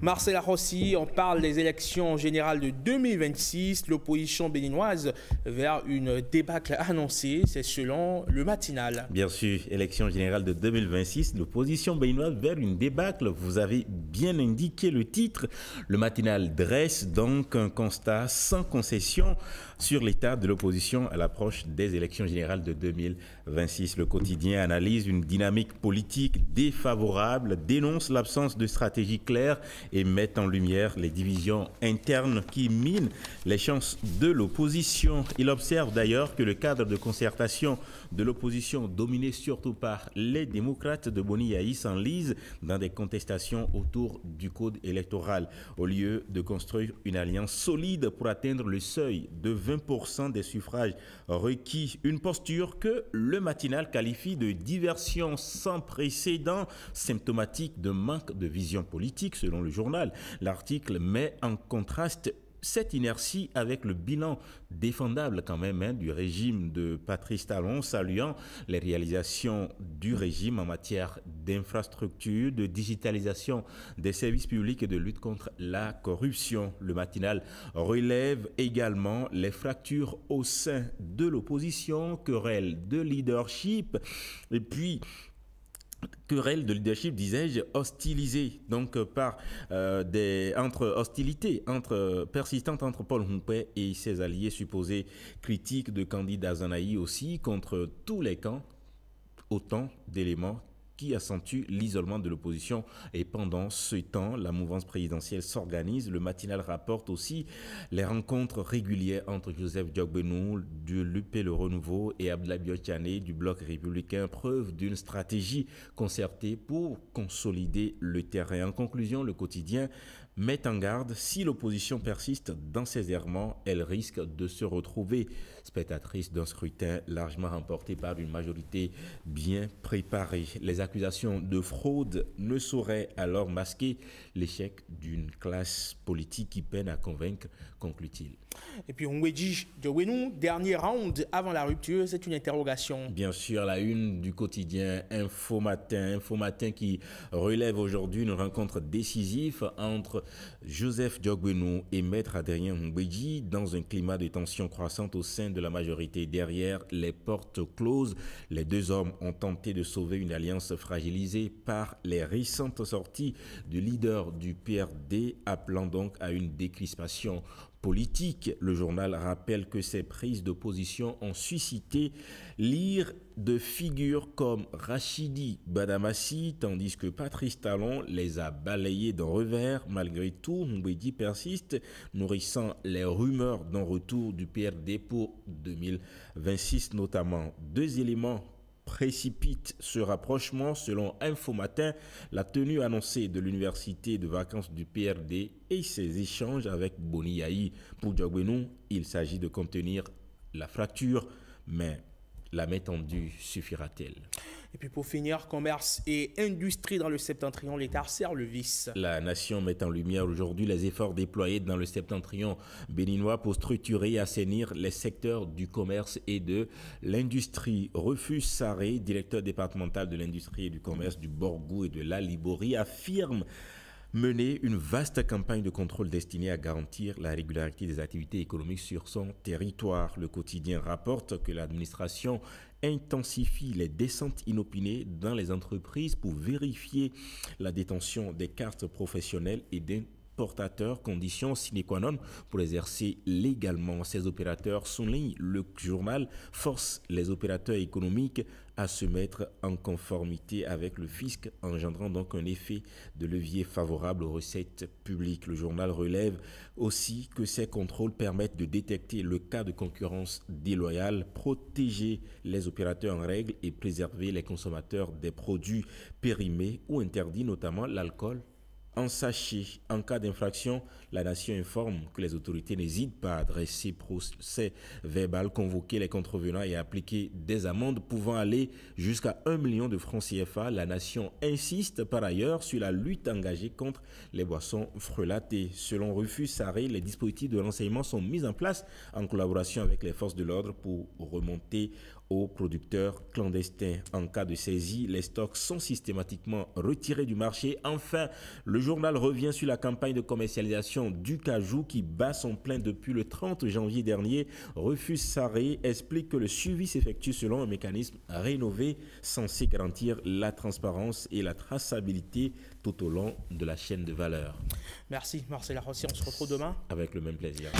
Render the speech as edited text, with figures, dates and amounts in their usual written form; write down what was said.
Marcela Rossi, on parle des élections générales de 2026, l'opposition béninoise vers une débâcle annoncée, c'est selon le matinal. Bien sûr, élections générales de 2026, l'opposition béninoise vers une débâcle, vous avez bien indiqué le titre. Le matinal dresse donc un constat sans concession sur l'état de l'opposition à l'approche des élections générales de 2026. Le quotidien analyse une dynamique politique défavorable, dénonce l'absence de stratégie claire et met en lumière les divisions internes qui minent les chances de l'opposition. Il observe d'ailleurs que le cadre de concertation de l'opposition, dominé surtout par les démocrates de Boni Yayi, s'enlise dans des contestations autour du code électoral. Au lieu de construire une alliance solide pour atteindre le seuil de 20% des suffrages requis, une posture que le matinal qualifie de diversion sans précédent, symptomatique de manque de vision politique selon le journal. L'article met en contraste cette inertie avec le bilan défendable quand même du régime de Patrice Talon, saluant les réalisations du régime en matière d'infrastructure, de digitalisation des services publics et de lutte contre la corruption. Le matinal relève également les fractures au sein de l'opposition, querelles de leadership et puis querelle de leadership, disais-je, hostilisée donc par hostilités persistantes entre Paul Humpé et ses alliés supposés, critiques de candidats Zanaï aussi contre tous les camps, autant d'éléments qui accentue l'isolement de l'opposition. Et pendant ce temps, la mouvance présidentielle s'organise. Le matinal rapporte aussi les rencontres régulières entre Joseph Diogbenou de l'UP Le Renouveau et Abdoulaye Biotchane du Bloc républicain, preuve d'une stratégie concertée pour consolider le terrain. En conclusion, le quotidien met en garde: si l'opposition persiste dans ses errements, elle risque de se retrouver spectatrice d'un scrutin largement remporté par une majorité bien préparée. Les accusations de fraude ne sauraient alors masquer l'échec d'une classe politique qui peine à convaincre, conclut-il. Et puis Ngwedji Diogbenou, dernier round avant la rupture, c'est une interrogation. Bien sûr, la une du quotidien Info Matin qui relève aujourd'hui une rencontre décisive entre Joseph Diogbenou et Maître Adrien Ngwedji dans un climat de tension croissante au sein de la majorité. Derrière les portes closes, les deux hommes ont tenté de sauver une alliance fragilisée par les récentes sorties du leader du PRD, appelant donc à une décrispation politique. Le journal rappelle que ces prises de position ont suscité l'ire de figures comme Rachidi Badamassi, tandis que Patrice Talon les a balayés d'un revers. Malgré tout, Ngwedji persiste, nourrissant les rumeurs d'un retour du PRD pour 2026 notamment. Deux éléments précipite ce rapprochement. Selon Info Matin, la tenue annoncée de l'université de vacances du PRD et ses échanges avec Boni Yayi. Pour Diogbenou, il s'agit de contenir la fracture, mais la main tendue suffira-t-elle? Et puis pour finir, commerce et industrie dans le septentrion, l'État serre le vice. La nation met en lumière aujourd'hui les efforts déployés dans le septentrion béninois pour structurer et assainir les secteurs du commerce et de l'industrie. Rufus Sarré, directeur départemental de l'industrie et du commerce du Borgou et de la Liborie, affirme mener une vaste campagne de contrôle destinée à garantir la régularité des activités économiques sur son territoire. Le quotidien rapporte que l'administration intensifie les descentes inopinées dans les entreprises pour vérifier la détention des cartes professionnelles et d'importateurs, condition sine qua non pour exercer légalement. Ces opérateurs, souligne le journal, forcent les opérateurs économiques à se mettre en conformité avec le fisc, engendrant donc un effet de levier favorable aux recettes publiques. Le journal relève aussi que ces contrôles permettent de détecter le cas de concurrence déloyale, protéger les opérateurs en règle et préserver les consommateurs des produits périmés ou interdits, notamment l'alcool en sachet. En cas d'infraction, la nation informe que les autorités n'hésitent pas à adresser procès verbal, convoquer les contrevenants et appliquer des amendes pouvant aller jusqu'à 1 million de francs CFA. La nation insiste par ailleurs sur la lutte engagée contre les boissons frelatées. Selon Rufus Sarré, les dispositifs de renseignement sont mis en place en collaboration avec les forces de l'ordre pour remonter aux producteurs clandestins. En cas de saisie, les stocks sont systématiquement retirés du marché. Enfin, le journal revient sur la campagne de commercialisation du cajou qui bat son plein depuis le 30 janvier dernier. Refuse Sarré explique que le suivi s'effectue selon un mécanisme rénové censé garantir la transparence et la traçabilité tout au long de la chaîne de valeur. Merci Marcel Rossi, on se retrouve demain. Avec le même plaisir.